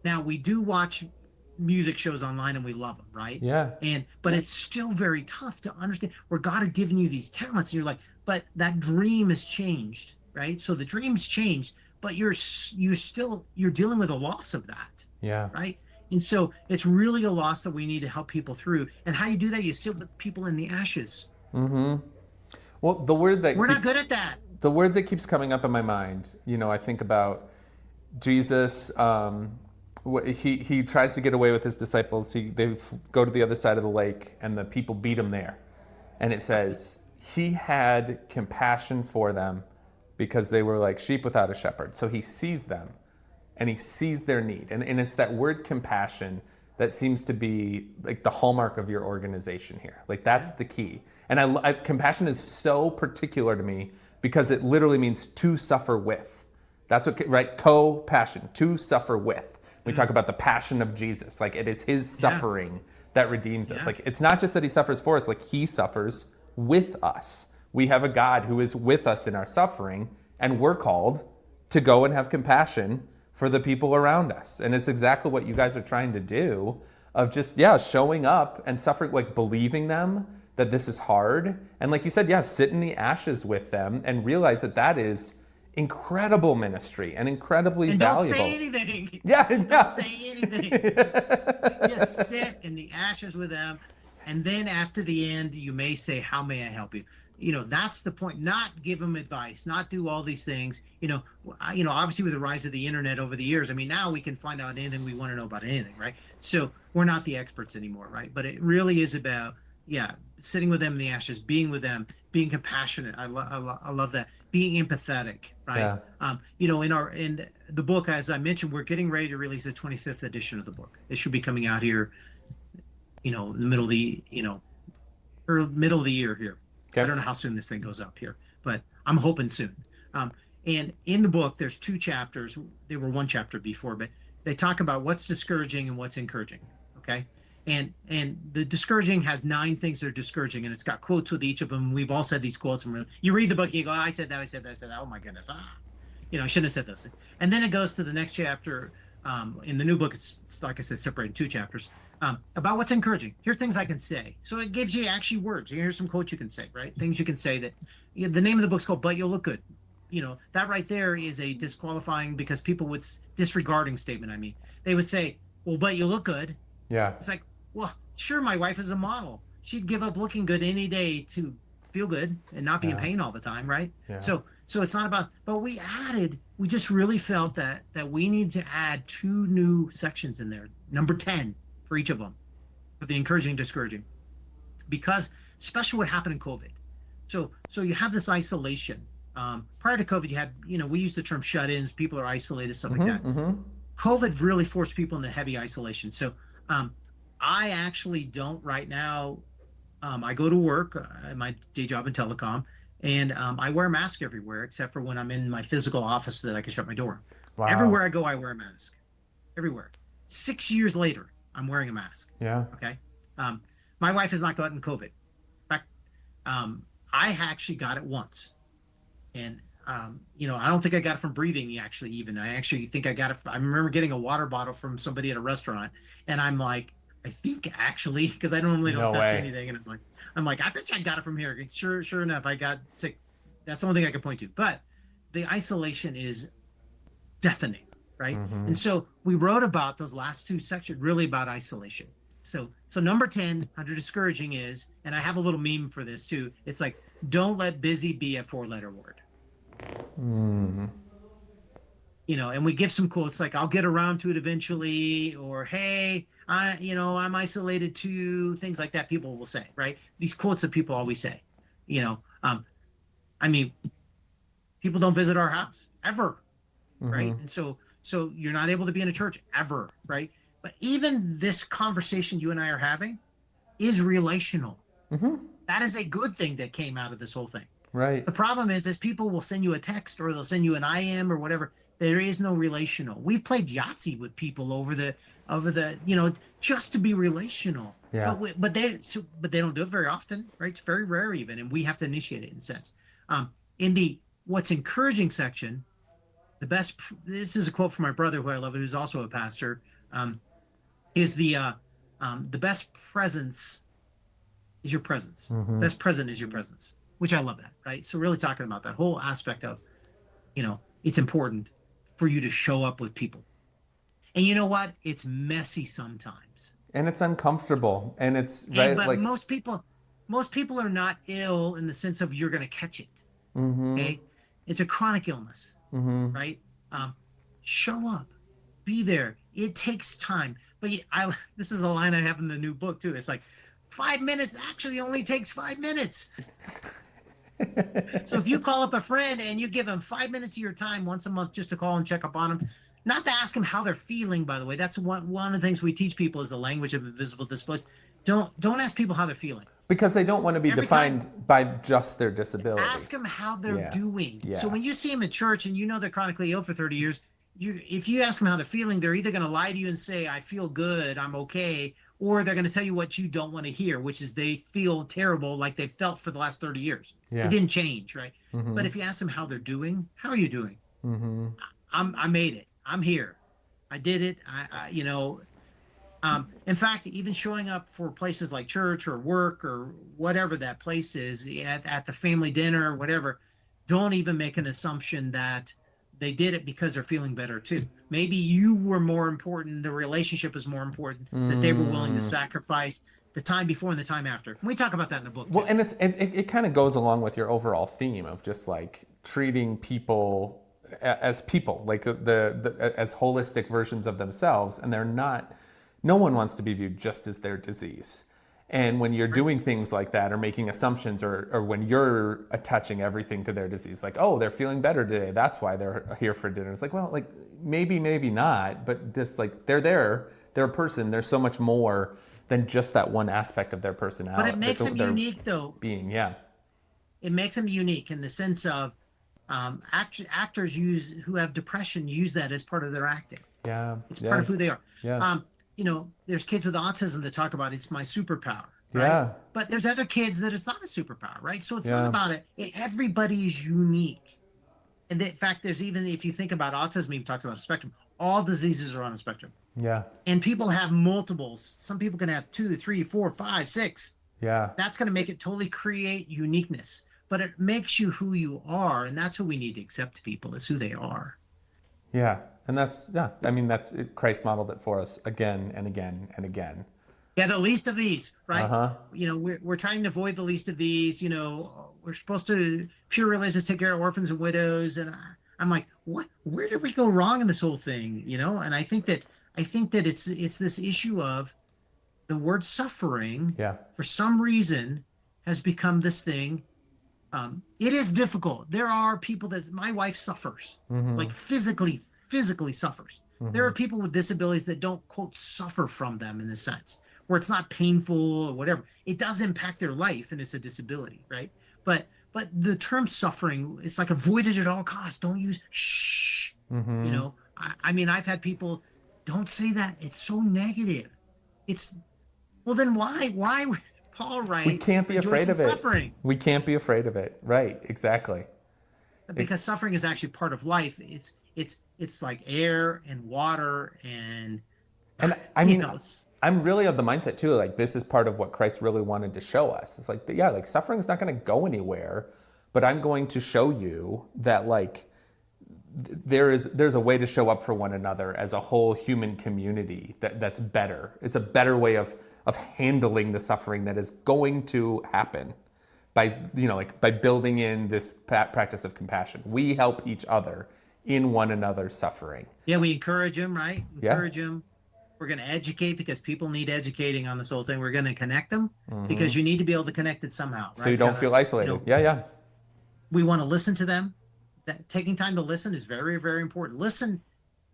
Now, we do watch music shows online and we love them, right? Yeah. But it's still very tough to understand where God had given you these talents, and you're like, but that dream has changed, right? So the dream's changed, but you're dealing with a loss of that. Yeah. Right. And so it's really a loss that we need to help people through. And how you do that, you sit with people in the ashes. Mm-hmm. Well, the word that we're not good at that. The word that keeps coming up in my mind, I think about Jesus. He tries to get away with his disciples. They go to the other side of the lake, and the people beat him there. And it says he had compassion for them because they were like sheep without a shepherd. So he sees them, and he sees their need. And it's that word compassion that seems to be like the hallmark of your organization here. Like, that's the key. And compassion is so particular to me because it literally means to suffer with. That's what, right? Co-passion, to suffer with. We talk about the passion of Jesus. Like, it is his suffering that redeems us. Like, it's not just that he suffers for us, like, he suffers with us. We have a God who is with us in our suffering, and we're called to go and have compassion for the people around us. And it's exactly what you guys are trying to do, of just, showing up and suffering, like believing them that this is hard. And like you said, sit in the ashes with them and realize that is incredible ministry and incredibly valuable. Don't say anything. Don't say anything. Just sit in the ashes with them. And then after the end, you may say, how may I help you? That's the point. Not give them advice, not do all these things. Obviously with the rise of the internet over the years, now we can find out anything we want to know about anything, right? So we're not the experts anymore, right? But it really is about, sitting with them in the ashes, being with them, being compassionate. I love that. Being empathetic, right? Yeah. In the book, as I mentioned, we're getting ready to release the 25th edition of the book. It should be coming out here, in the middle of the, middle of the year here. Okay. I don't know how soon this thing goes up here, but I'm hoping soon. And in the book, there's 2 chapters. There were 1 chapter before, but they talk about what's discouraging and what's encouraging. Okay. And the discouraging has 9 things that are discouraging, and it's got quotes with each of them. We've all said these quotes, and you read the book, and you go, I said that, I said that, I said that. Oh my goodness. I shouldn't have said those things. And then it goes to the next chapter. In the new book, it's like I said, separated in 2 chapters. About what's encouraging. Here's things I can say. So it gives you actually words. Here's some quotes you can say, right? Things you can say that the name of the book's called But You'll Look Good. That right there is a disqualifying, because people would disregarding statement. They would say, well, but you look good. Yeah. It's like, well, sure, my wife is a model. She'd give up looking good any day to feel good and not be in pain all the time, right? Yeah. So it's not about, but we just really felt that we need to add 2 new sections in there, number 10 for each of them, for the encouraging and discouraging. Because especially what happened in COVID. So you have this isolation. Prior to COVID, you had, we use the term shut-ins, people are isolated, stuff like that. COVID really forced people into heavy isolation. So I actually don't right now. I go to work, my day job in telecom, and I wear a mask everywhere except for when I'm in my physical office so that I can shut my door. Wow. Everywhere I go, I wear a mask. Everywhere. 6 years later, I'm wearing a mask. Yeah. Okay. My wife has not gotten COVID. In fact, I actually got it once. And, I don't think I got it from breathing, actually, even. I actually think I got it. I remember getting a water bottle from somebody at a restaurant, and I'm like, I think actually, because I normally don't touch anything, and I'm like, I bet you I got it from here. Sure enough, I got sick. That's the only thing I can point to. But the isolation is deafening, right? And so we wrote about those last two sections really about isolation. So number 10 under discouraging is, and I have a little meme for this too. It's like, don't let busy be a 4-letter word. And we give some quotes like, I'll get around to it eventually, or, hey, I'm isolated too, things like that people will say, right? These quotes that people always say, people don't visit our house ever, right? And so you're not able to be in a church ever, right? But even this conversation you and I are having is relational. That is a good thing that came out of this whole thing. Right. The problem is people will send you a text or they'll send you an IM or whatever. There is no relational. We've played Yahtzee with people over the just to be relational. Yeah. But they don't do it very often, right? It's very rare even, and we have to initiate it in a sense. In the what's encouraging section, this is a quote from my brother who I love, who's also a pastor, is the best presence is your presence. Best present is your presence, which I love that, right? So really talking about that whole aspect of, it's important for you to show up with people. And you know what? It's messy sometimes. And it's uncomfortable. And it's right. But most people are not ill in the sense of you're going to catch it. Okay. It's a chronic illness, right? Show up, be there. It takes time. But this is a line I have in the new book too. It's like 5 minutes actually only takes 5 minutes. So if you call up a friend and you give them 5 minutes of your time once a month just to call and check up on them, not to ask them how they're feeling, by the way, that's one of the things we teach people is the language of invisible disabilities. Don't ask people how they're feeling. Because they don't want to be defined by just their disability. Ask them how they're doing. Yeah. So when you see them at church and they're chronically ill for 30 years, if you ask them how they're feeling, they're either going to lie to you and say, I feel good, I'm okay, or they're going to tell you what you don't want to hear, which is they feel terrible like they've felt for the last 30 years. Yeah. It didn't change, right? But if you ask them how they're doing, how are you doing? I made it. I'm here. I did it. In fact, even showing up for places like church or work or whatever that place is, at the family dinner or whatever, don't even make an assumption that they did it because they're feeling better too. Maybe you were more important, the relationship is more important, that they were willing to sacrifice the time before and the time after. We talk about that in the book too. Well, and it kind of goes along with your overall theme of just like treating people as people, like as holistic versions of themselves, and no one wants to be viewed just as their disease. And when you're doing things like that or making assumptions or when you're attaching everything to their disease, like, oh, they're feeling better today, that's why they're here for dinner. It's like, well, like maybe not, but just like they're a person. There's so much more than just that one aspect of their personality. But it makes them unique though. It makes them unique in the sense of actors who have depression use that as part of their acting. Yeah. It's part of who they are. Yeah. There's kids with autism that talk about it's my superpower. Right? Yeah. But there's other kids that it's not a superpower, right? So it's not about it. Everybody is unique. And in fact, there's even, if you think about autism, even talks about a spectrum. All diseases are on a spectrum. Yeah. And people have multiples. Some people can have 2, 3, 4, 5, 6. Yeah. That's going to make it totally create uniqueness. But it makes you who you are. And that's what we need to accept people, is who they are. Yeah. And that's Christ modeled it for us again and again and again. Yeah, the least of these, right? We're trying to avoid the least of these. We're supposed to, pure religions take care of orphans and widows. And I'm like, what? Where did we go wrong in this whole thing? And I think that it's this issue of the word suffering. Yeah. For some reason, has become this thing. It is difficult. There are people that my wife suffers, like physically suffers. There are people with disabilities that don't, quote, suffer from them in the sense where it's not painful or whatever. It does impact their life and it's a disability, right? But the term suffering, it's like avoided at all costs. Don't use shh. You know, I mean, I've had people, don't say that. It's so negative. It's, well, then why would Paul We write can't be rejoice afraid in of it. suffering? We can't be afraid of it. Right, exactly. Because suffering is actually part of life. It's like air and water and And I you mean, know, I'm really of the mindset too, like this is part of what Christ really wanted to show us. It's like, yeah, like suffering's not going to go anywhere, but I'm going to show you that like there's a way to show up for one another as a whole human community that's better. It's a better way of handling the suffering that is going to happen by, you know, like by building in this practice of compassion. We help each other in one another's suffering. yeah, we encourage them, right? Yeah. Encourage them. We're going to educate because people need educating on this whole thing. We're going to connect them because you need to be able to connect it somehow, right? So you don't feel isolated. You know, Yeah. we want to listen to them. That taking time to listen is very, very important. Listen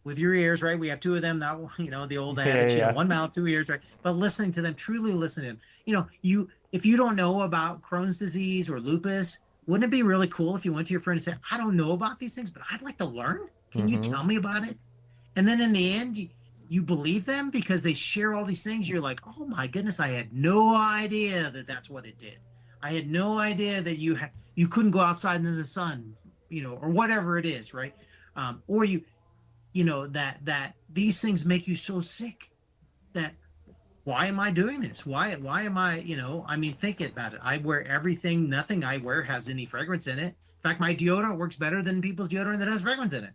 with your ears, right? We have two of them now, you know, the old adage, you know, one mouth, two ears, right? But listening to them, truly listening to them. You know, if you don't know about Crohn's disease or lupus, wouldn't it be really cool if you went to your friend and said, I don't know about these things, but I'd like to learn. Can you tell me about it? And then in the end, you believe them because they share all these things. You're like, oh my goodness, I had no idea that that's what it did. I had no idea that you couldn't go outside in the sun, you know, or whatever it is, right? Or you know, that these things make you so sick that why am I doing this? Why am I, you know, I mean, think about it. I wear everything, nothing I wear has any fragrance in it. In fact, my deodorant works better than people's deodorant that has fragrance in it.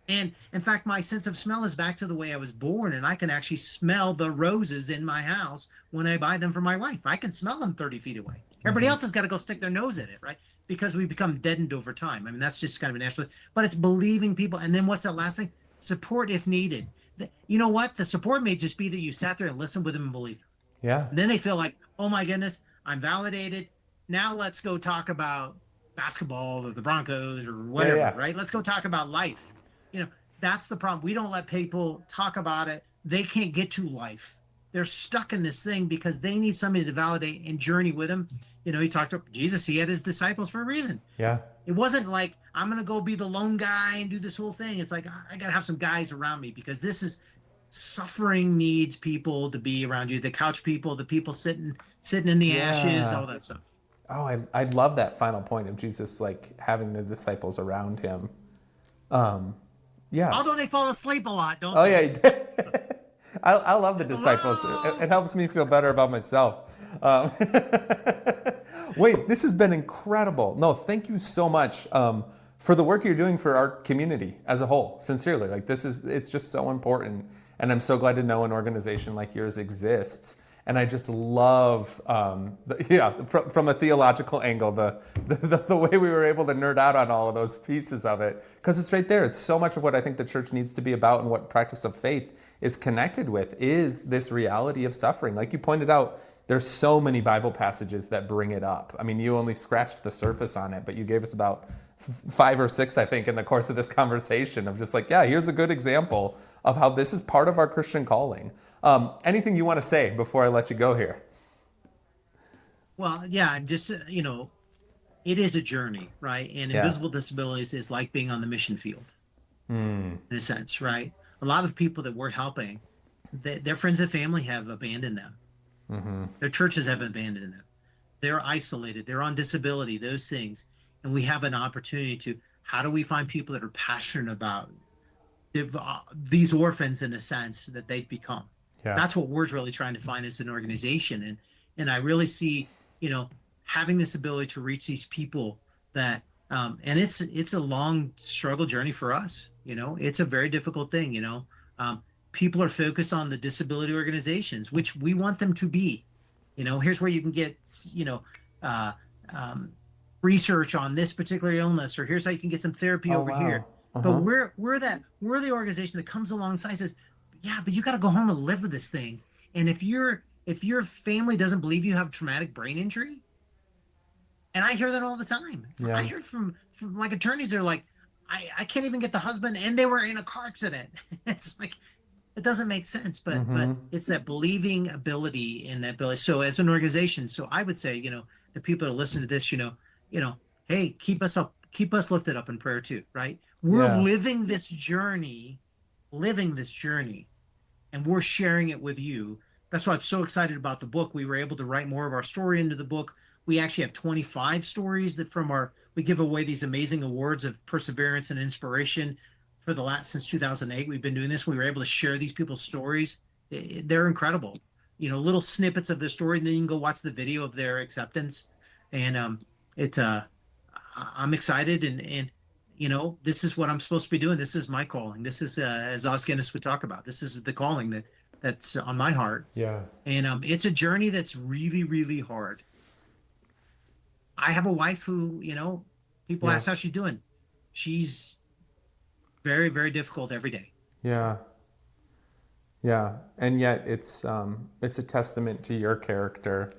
And in fact, my sense of smell is back to the way I was born, and I can actually smell the roses in my house when I buy them for my wife. I can smell them 30 feet away. Everybody else has got to go stick their nose in it, right? Because we become deadened over time. I mean, that's just kind of a natural, but it's believing people. And then what's that last thing? Support if needed. You know what? The support may just be that you sat there and listened with them and believed them. Yeah. And then they feel like, oh my goodness, I'm validated. Now let's go talk about basketball or the Broncos or whatever, right? Let's go talk about life. You know, that's the problem. We don't let people talk about it. They can't get to life. They're stuck in this thing because they need somebody to validate and journey with them. You know, he talked to Jesus. He had his disciples for a reason. Yeah. It wasn't like, I'm going to go be the lone guy and do this whole thing. It's like, I got to have some guys around me because this is suffering needs people to be around you. The couch people, the people sitting in the ashes, all that stuff. Oh, I love that final point of Jesus, like having the disciples around him. Yeah. Although they fall asleep a lot, don't they? they? Yeah. I love the disciples. It helps me feel better about myself. Wait, this has been incredible. No, thank you so much for the work you're doing for our community as a whole. Sincerely, like it's just so important. And I'm so glad to know an organization like yours exists. And I just love, from a theological angle, the way we were able to nerd out on all of those pieces of it. Because it's right there. It's so much of what I think the church needs to be about and what practice of faith is connected with is this reality of suffering. Like you pointed out, there's so many Bible passages that bring it up. I mean, you only scratched the surface on it, but you gave us about 5 or 6, I think, in the course of this conversation of just like, yeah, here's a good example of how this is part of our Christian calling. Anything you want to say before I let you go here? Well, yeah, I'm just, you know, it is a journey, right? And Invisible Disabilities is like being on the mission field in a sense, right? A lot of the people that we're helping, their friends and family have abandoned them. Their churches have abandoned them. They're isolated. They're on disability, those things. And we have an opportunity to, how do we find people that are passionate about these orphans in a sense that they've become? Yeah. That's what we're really trying to find as an organization. And I really see, you know, having this ability to reach these people that, and it's a long struggle journey for us. You know, it's a very difficult thing, you know. People are focused on the disability organizations, which we want them to be. You know, here's where you can get, you know, research on this particular illness, or here's how you can get some therapy here. But we're the organization that comes alongside and says, yeah, but you got to go home and live with this thing. And if your family doesn't believe you have traumatic brain injury, And I hear that all the time. Yeah. I hear from like attorneys that are like, I can't even get the husband and they were in a car accident. It's like, it doesn't make sense, but Mm-hmm. it's that believing ability in that ability. So as an organization, so I would say, the people that listen to this, hey, keep us lifted up in prayer too, right? We're Yeah. living this journey, and we're sharing it with you. That's why I'm so excited about the book. We were able to write more of our story into the book. We actually have 25 stories that we give away these amazing awards of perseverance and inspiration for the last since 2008. We've been doing this. We were able to share these people's stories. They're incredible. Little snippets of their story, and then you can go watch the video of their acceptance. And it I'm excited, and this is what I'm supposed to be doing. This is my calling. This is as Os Guinness would talk about. This is the calling that's on my heart. Yeah. And it's a journey that's really, really hard. I have a wife who, people Yeah. ask how she's doing. She's very, very difficult every day. Yeah. Yeah. And yet it's a testament to your character,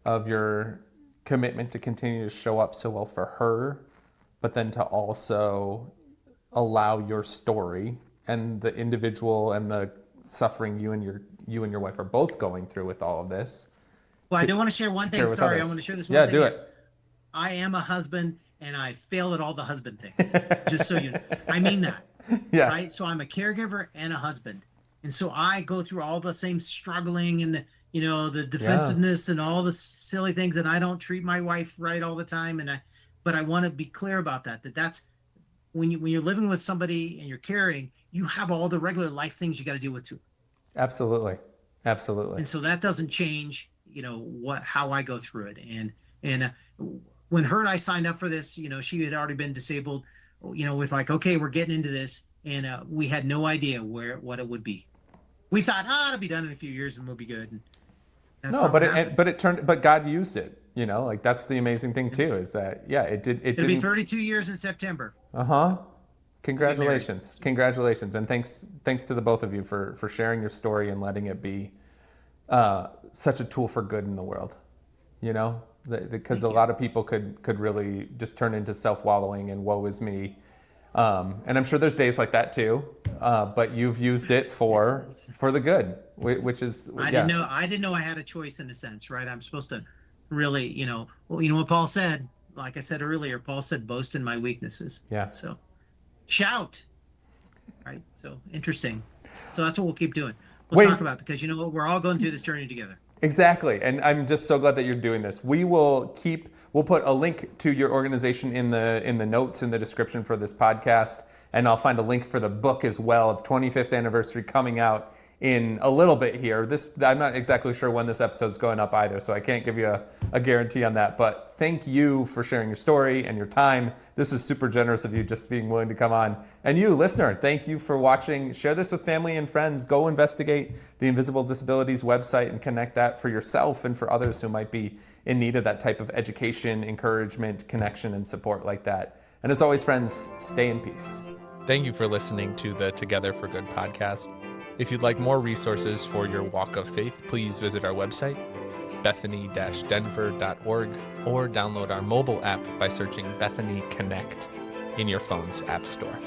of your commitment to continue to show up so well for her, but then to also allow your story and the individual and the suffering you and your wife are both going through with all of this. Well, I do want to share one thing. Share with Sorry, I others. want to share this one Yeah, thing. do it. I am a husband and I fail at all the husband things. Just so you know. I mean that. Yeah. Right? So I'm a caregiver and a husband. And so I go through all the same struggling and the defensiveness and all the silly things, and I don't treat my wife right all the time. But I want to be clear about that's when you're living with somebody and you're caring, you have all the regular life things you got to deal with too. Absolutely. Absolutely. And so that doesn't change, how I go through it. And when her and I signed up for this, she had already been disabled, with like, okay, we're getting into this, and we had no idea what it would be. We thought, it'll be done in a few years and we'll be good. And no, but God used it. Like that's the amazing thing too, is that It'll be 32 years in September. Congratulations, and thanks to the both of you for sharing your story and letting it be such a tool for good in the world. Because a lot of people could really just turn into self-wallowing and woe is me. And I'm sure there's days like that too, but you've used it for the good, which is. I didn't know I had a choice in a sense, right? I'm supposed to really, what Paul said. Like I said earlier, Paul said, "Boast in my weaknesses." Yeah. So, shout, right? So interesting. So that's what we'll keep doing. We'll talk about it because we're all going through this journey together. Exactly, and I'm just so glad that you're doing this. We'll put a link to your organization in the notes in the description for this podcast, and I'll find a link for the book as well. The 25th anniversary coming out in a little bit here. I'm not exactly sure when this episode's going up either, so I can't give you a guarantee on that. But thank you for sharing your story and your time. This is super generous of you just being willing to come on. And you, listener, thank you for watching. Share this with family and friends. Go investigate the Invisible Disabilities website and connect that for yourself and for others who might be in need of that type of education, encouragement, connection, and support like that. And as always, friends, stay in peace. Thank you for listening to the Together for Good podcast. If you'd like more resources for your walk of faith, please visit our website, bethany-denver.org, or download our mobile app by searching Bethany Connect in your phone's app store.